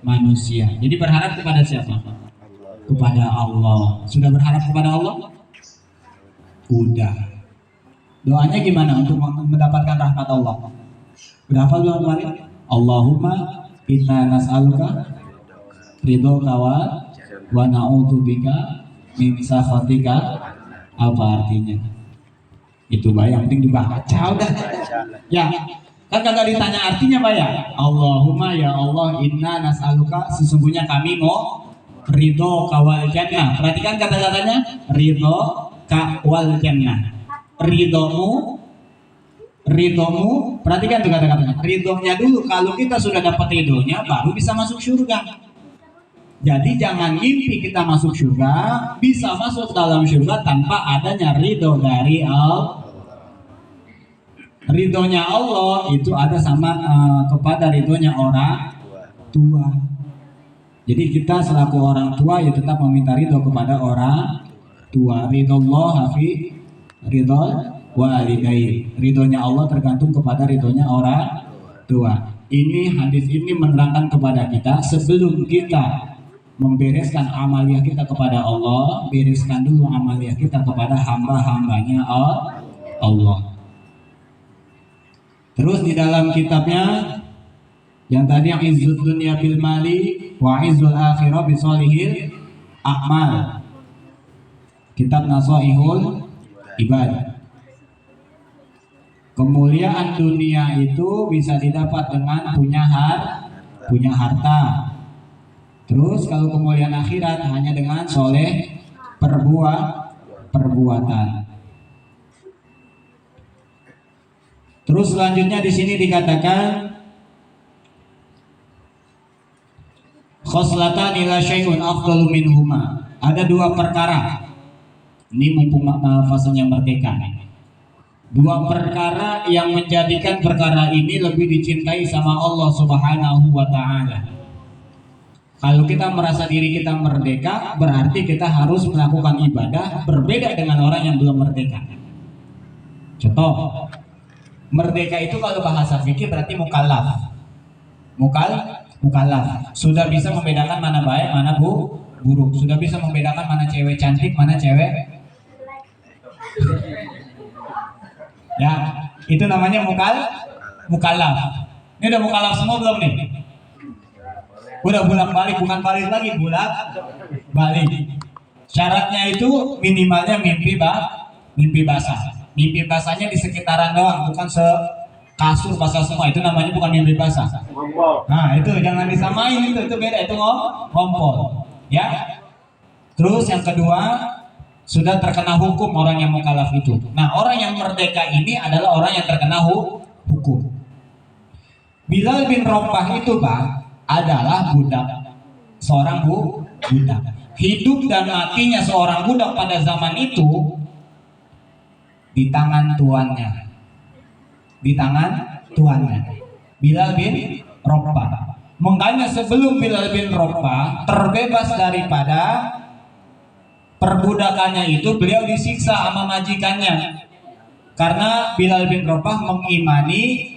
manusia. Jadi berharap kepada siapa? Kepada Allah. Sudah berharap kepada Allah? Udah. Doanya gimana untuk mendapatkan rahmat Allah? Berapa doa kemarin? Allahumma inna nas'aluka ridhoka wa na'udzubika min sakhatika. Apa artinya? Itu Pak, yang penting dibaca udah. Ya, kan kagak ditanya artinya Pak ya. Allahumma ya Allah inna nas'aluka, sesungguhnya kami mau ridho kawal jannah. Perhatikan kata-katanya, ridho kawal jannah. Ridhomu, perhatikan tuh kata-katanya. Ridhonya dulu, kalau kita sudah dapat ridhonya baru bisa masuk surga. Jadi jangan mimpi kita masuk surga, bisa masuk dalam surga tanpa adanya ridho dari Allah. Ridhonya Allah itu ada sama kepada ridhonya orang tua. Jadi kita selaku orang tua ya tetap meminta ridho kepada orang tua. Ridhollah fi ridhol walidai. Ridhonya Allah tergantung kepada ridhonya orang tua. Ini hadis ini menerangkan kepada kita, sebelum kita membereskan amaliah kita kepada Allah, bereskan dulu amaliah kita kepada hamba-hambanya Allah. Terus di dalam kitabnya yang tadi, yang izzud dunya bil mali wa izzul akhirah bisolihil a'mal, kitab Nasaihul Ibad. Kemuliaan dunia itu bisa didapat dengan punya harta. Terus kalau kemuliaan akhirat hanya dengan soleh perbuatan. Terus selanjutnya di sini dikatakan khoslatan ila syai'un afdalu minhuma. Ada dua perkara. Ini mumpung fasenya merdeka. Dua perkara yang menjadikan perkara ini lebih dicintai sama Allah Subhanahu wa taala. Kalau kita merasa diri kita merdeka, berarti kita harus melakukan ibadah berbeda dengan orang yang belum merdeka. Contoh, merdeka itu kalau bahasa fikih berarti mukallaf. Mukallaf. Sudah bisa membedakan mana baik, mana buruk. Sudah bisa membedakan mana cewek cantik, mana cewek. Ya, itu namanya mukallaf. Ini udah mukallaf semua belum nih? Udah bolak balik, bukan balik lagi, bolak balik. Syaratnya itu minimalnya mimpi basah. Mimpi basahnya di sekitaran doang, bukan kasur basah semua. Itu namanya bukan mimpi basah. Nah itu jangan disamain, itu beda, itu ngompol. Ya. Terus yang kedua, sudah terkena hukum orang yang mukallaf itu. Nah orang yang merdeka ini adalah orang yang terkena hukum. Bilal bin Rabah itu Pak adalah budak, seorang budak. Hidup dan matinya seorang budak pada zaman itu di tangan tuannya. Bilal bin Rabah. Makanya sebelum Bilal bin Rabah terbebas daripada perbudakannya itu, beliau disiksa sama majikannya. Karena Bilal bin Rabah mengimani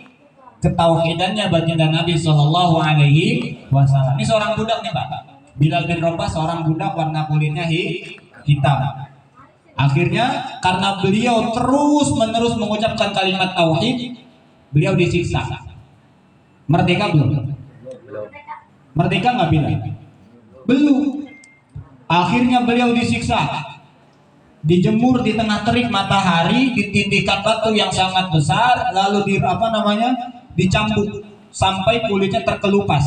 ketauhidannya baginda Nabi Shallallahu Alaihi Wasallam. Ini seorang budak nih Pak. Bilal bin Rabah seorang budak, warna kulitnya hitam. Akhirnya karena beliau terus menerus mengucapkan kalimat tauhid, beliau disiksa. Merdeka belum? Merdeka nggak Bilal? Belum. Akhirnya beliau disiksa, dijemur di tengah terik matahari, ditindikan batu yang sangat besar, lalu dicambuk sampai kulitnya terkelupas.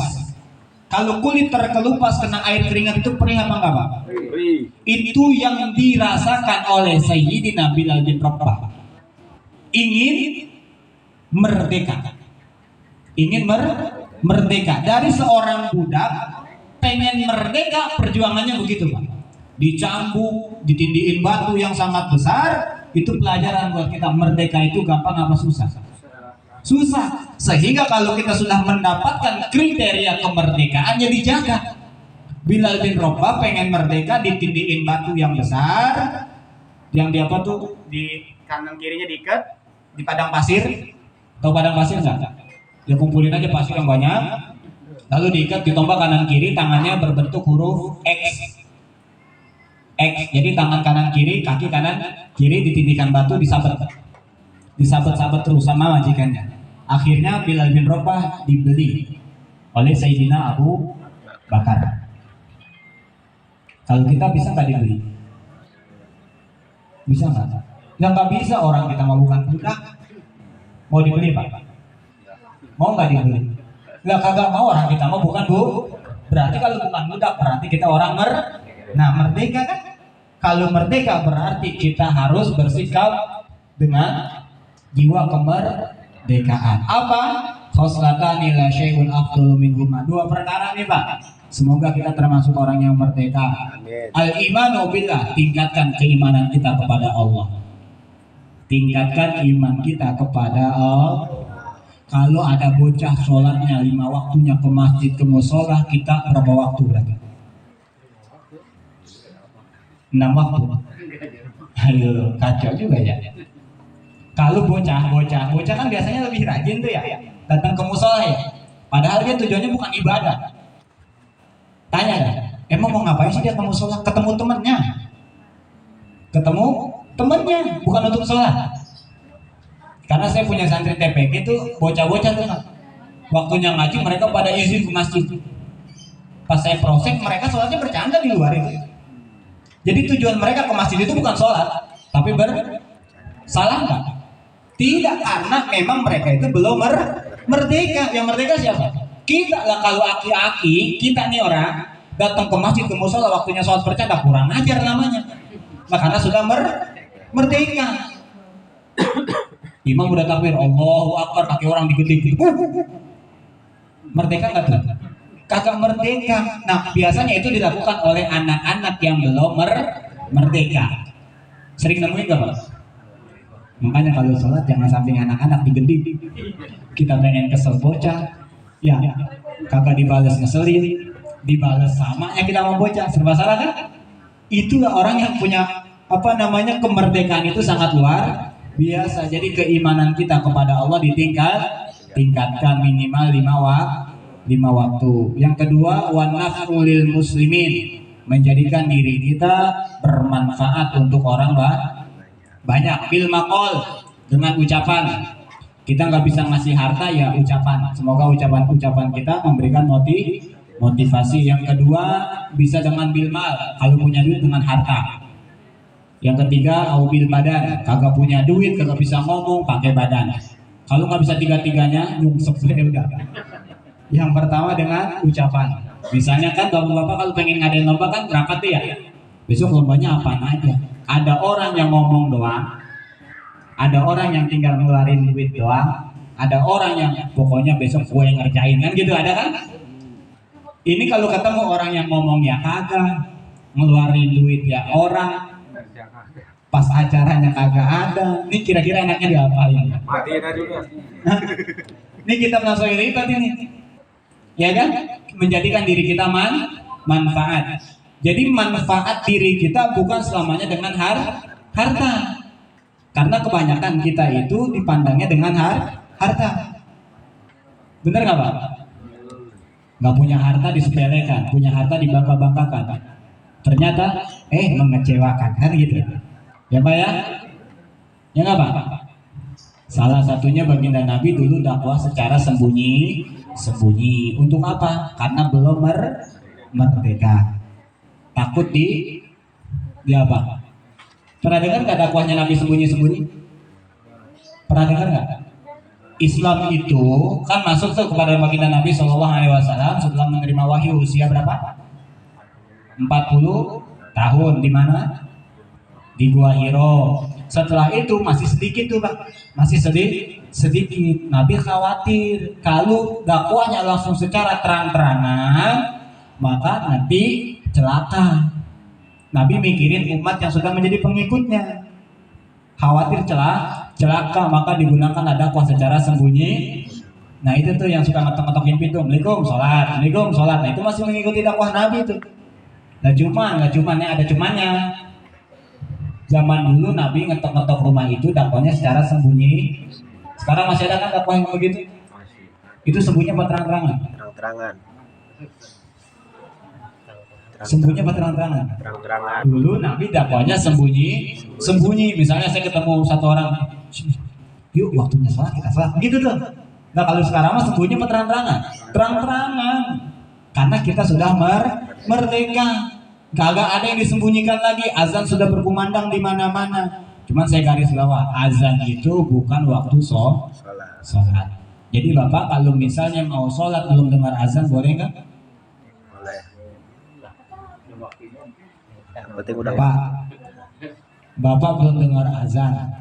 Kalau kulit terkelupas kena air keringat itu perih apa enggak Pak? Itu yang dirasakan oleh Sayyidina Bilal bin Rabah. Ingin merdeka. Merdeka dari seorang budak, pengen merdeka, perjuangannya begitu Pak. Dicambuk, ditindihin batu yang sangat besar. Itu pelajaran buat kita, merdeka itu gampang apa susah? Susah. Sehingga kalau kita sudah mendapatkan kriteria kemerdekaan, ya dijaga. Bilal bin Rabah pengen merdeka, ditindihin batu yang besar, yang di apa tuh, di kanan kirinya diikat di padang pasir. Tahu padang pasir nggak? Ya kumpulin aja pasir yang banyak, Lalu diikat di tombak kanan kiri, tangannya berbentuk huruf X. X. Jadi tangan kanan kiri, kaki kanan kiri ditindikan batu, disabet terus sama majikannya. Akhirnya Bilal bin Rabah dibeli oleh Sayyidina Abu Bakar. Kalau kita bisa nggak dibeli? Bisa nggak? Ya nggak bisa, orang kita mau bukan budak. Mau dibeli Pak? Mau nggak dibeli? Lah kagak mau, orang kita mau bukan berarti kalau bukan budak berarti kita orang merdeka kan? Kalau merdeka berarti kita harus bersikap dengan jiwa kemerdekaan. Apa? Khoslatani la syai'un afdalu minhuma. Dua perkara nih Pak. Semoga kita termasuk orang yang merdeka. Al-imanu billah, tingkatkan keimanan kita kepada Allah. Tingkatkan iman kita kepada Allah. Kalau ada bocah sholatnya 5 waktunya ke masjid, ke musola, kita berapa waktu berarti? 6 waktu. Ayo, kacau juga ya. Kalau bocah kan biasanya lebih rajin tuh ya, datang ke musola ya. Padahal dia tujuannya bukan ibadah. Tanya kan, emang mau ngapain sih dia ke musola? Ketemu temennya, bukan untuk sholat. Karena saya punya santri TPG itu bocah-bocah tuh, waktunya ngaji mereka pada izin ke masjid. Pas saya proses mereka sholatnya bercanda di luar itu. Jadi tujuan mereka ke masjid itu bukan sholat, tapi salah nggak? Tidak, karena memang mereka itu belum merdeka. Yang merdeka siapa? Kita lah. Kalau aki-aki kita nih orang datang ke masjid, ke musola waktunya sholat bercanda, kurang ajar namanya. Nah, karena sudah merdeka. Imam udah takbir, Allahu Akbar, pakai orang dikit-dikit. Merdeka nggak tuh? Kagak merdeka. Nah, biasanya itu dilakukan oleh anak-anak yang belum merdeka. Sering nemuin gak Pak? Makanya kalau sholat jangan samping anak-anak digendik. Kita pengen kesel bocah, ya kagak dibales ngeselin, dibales samanya kita mau bocah, serba salah kan? Itulah orang yang punya kemerdekaan itu sangat luar biasa. Jadi keimanan kita kepada Allah tingkatkan minimal 5 waktu. Yang kedua, wanafulil muslimin, menjadikan diri kita bermanfaat untuk orang banyak. Bil maqol, dengan ucapan. Kita nggak bisa ngasih harta, ya ucapan. Semoga ucapan kita memberikan motivasi. Yang kedua, bisa dengan bil mal, kalau punya duit dengan harta. Yang ketiga, au bil badan, kagak punya duit, kagak bisa ngomong, pakai badan. Kalau nggak bisa tiga-tiganya, nyungsep udah. Yang pertama dengan ucapan. Misalnya kan bapak-bapak kalau pengen ngadain lomba kan berangkat tuh ya. Besok lombanya apaan aja? Ada orang yang ngomong doang, ada orang yang tinggal ngeluarin duit doang, ada orang yang pokoknya besok gue yang ngerjain, kan gitu, ada kan? Ini kalau ketemu orang yang ngomong ya kagak, ngeluarin duit ya orang, pas acaranya kagak ada. Ini kira-kira enaknya diapain? Matiin aja juga. Ini kita langsung lipat ini, ya kan? Menjadikan diri kita manfaat. Jadi manfaat diri kita bukan selamanya dengan harta. Karena kebanyakan kita itu dipandangnya dengan harta. Bener nggak Pak? Nggak punya harta disepelekan, punya harta dibangga-banggakan. Ternyata mengecewakan, kan gitu. Ya Pak ya? Ya nggak Pak? Salah satunya baginda Nabi dulu dakwah secara sembunyi. Untuk apa? Karena belum merdeka. Takut di apa? Pernah dengar nggak dakwahnya Nabi sembunyi? Pernah dengar nggak? Islam itu kan masuk tuh kepada baginda Nabi SAW setelah menerima wahyu usia berapa? 40 tahun. Di mana? Di Gua Hiro. Setelah itu masih sedikit tuh Pak, masih sedikit. Nabi khawatir kalau dakwahnya langsung secara terang-terangan, maka nanti celaka. Nabi mikirin umat yang sudah menjadi pengikutnya, khawatir celaka, maka digunakan dakwah secara sembunyi. Nah itu tuh yang suka ngetok-ngetokin pintu, Assalamualaikum sholat. Nah itu masih mengikuti dakwah Nabi tuh. Nggak cuman ya, ada cumannya. Zaman dulu Nabi ngetok-ngetok rumah itu dakwahnya secara sembunyi. Sekarang masih ada kan dakwah yang begitu? Masih. Itu sembunyi apa terang-terangan? Terang-terangan. Sembunyi apa terang-terangan? Terang-terangan. Dulu Nabi dakwahnya sembunyi. Misalnya saya ketemu satu orang, yuk waktunya sholat kita sholat, gitu tuh. Nah kalau sekarang mah sembunyi apa terang-terangan? Terang-terangan. Karena kita sudah merdeka. Kagak ada yang disembunyikan lagi. Azan sudah berkumandang di mana-mana. Cuman saya garis bawah, azan itu bukan waktu sholat. Jadi Bapak kalau misalnya mau sholat belum dengar azan, boleh nggak? Boleh. Yang penting udah. Bapak belum dengar azan.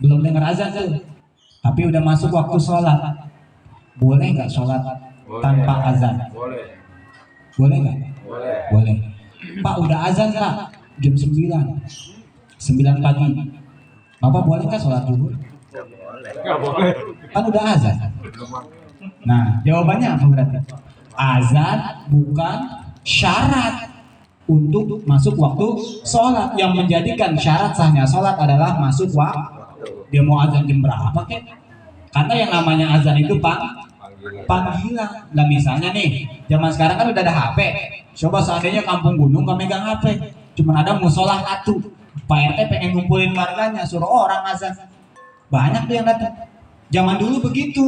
Belum dengar azan tuh. Tapi udah masuk waktu sholat. Boleh nggak sholat tanpa azan? Boleh. Boleh nggak? Boleh. Boleh. Pak udah azan Pak, jam 9 pagi. Bapak boleh nggak sholat dulu? Nggak boleh. Kan udah azan. Nah, jawabannya apa berarti? Azan bukan syarat untuk masuk waktu sholat. Yang menjadikan syarat sahnya sholat adalah masuk waktu. Dia mau azan jam berapa kek? Karena yang namanya azan itu panggilan. Nah misalnya nih, zaman sekarang kan udah ada HP. Coba seandainya kampung gunung gak megang HP, cuman ada musola satu. Pak RT pengen ngumpulin warganya, suruh orang azan. Banyak tuh yang datang. Zaman dulu begitu.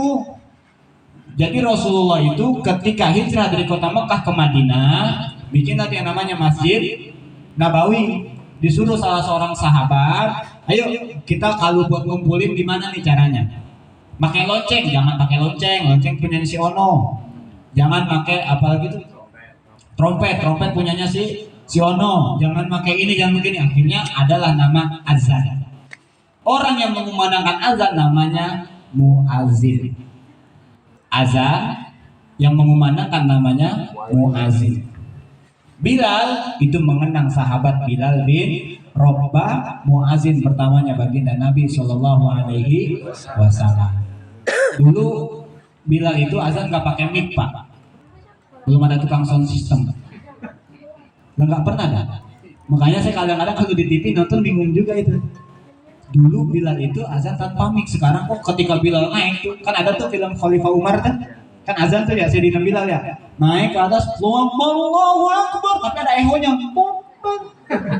Jadi Rasulullah itu ketika hijrah dari kota Mekah ke Madinah, bikin nanti yang namanya Masjid Nabawi. Disuruh salah seorang sahabat, ayo kita kalau buat ngumpulin gimana nih caranya? Pakai lonceng, jangan pakai lonceng punya si Ono. Jangan pakai apalagi tuh trompet punyanya si Ono. Jangan pakai ini, jangan begini. Akhirnya adalah nama azan. Orang yang mengumandangkan azan namanya muazin. Azan yang mengumandangkan namanya muazin. Bilal itu mengenang sahabat Bilal bin Rabah, muazin pertamanya baginda Nabi Shallallahu Alaihi Wasallam. Dulu Bilal itu azan nggak pakai mic Pak, belum ada tukang sound system, nggak pernah ada. Makanya saya kadang-kadang kalau di TV nonton bingung juga itu. Dulu Bilal itu azan tanpa mic, sekarang kok ketika Bilal naik tuh kan ada tuh film Khalifah Umar kan azan tuh ya Sayyidina Bilal ya naik ke atas Allahu Akbar, tapi ada ehonya,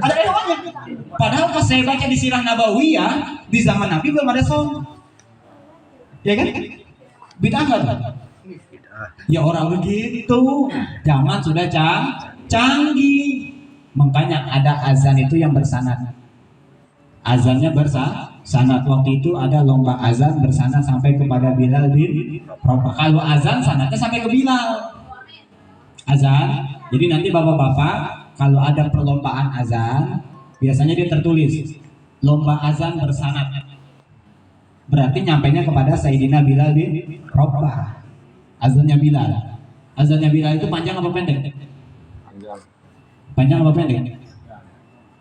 ada ehonya. Padahal pas saya baca di Sirah Nabawiyah di zaman Nabi belum ada sound, ya kan? Bid'ah nggak? Ya orang begitu, zaman sudah canggih. Makanya ada azan itu yang bersanad. Azannya bersanad. Waktu itu ada lomba azan bersanad sampai kepada Bilal bin Rabah. Kalau azan sanadnya sampai ke Bilal. Azan. Jadi nanti bapak-bapak kalau ada perlombaan azan, biasanya dia tertulis lomba azan bersanad. Berarti nyampainya kepada Sayyidina Bilal bin Rabah. Azannya Bilal. Azannya Bilal itu panjang apa pendek? Panjang apa pendek?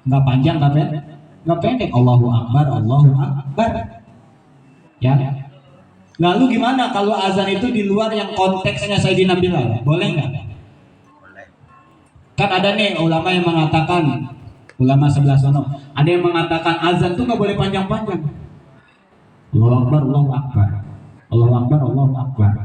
Enggak panjang, enggak pendek. Allahu Akbar, Allahu Akbar. Ya. Lalu gimana kalau azan itu di luar yang konteksnya Sayyidina Bilal? Boleh nggak? Boleh. Kan ada nih ulama yang mengatakan, ulama sebelah sono, ada yang mengatakan azan tuh nggak boleh panjang-panjang. Allahu Akbar, Allahu Akbar. Allahu Akbar, Allahu Akbar.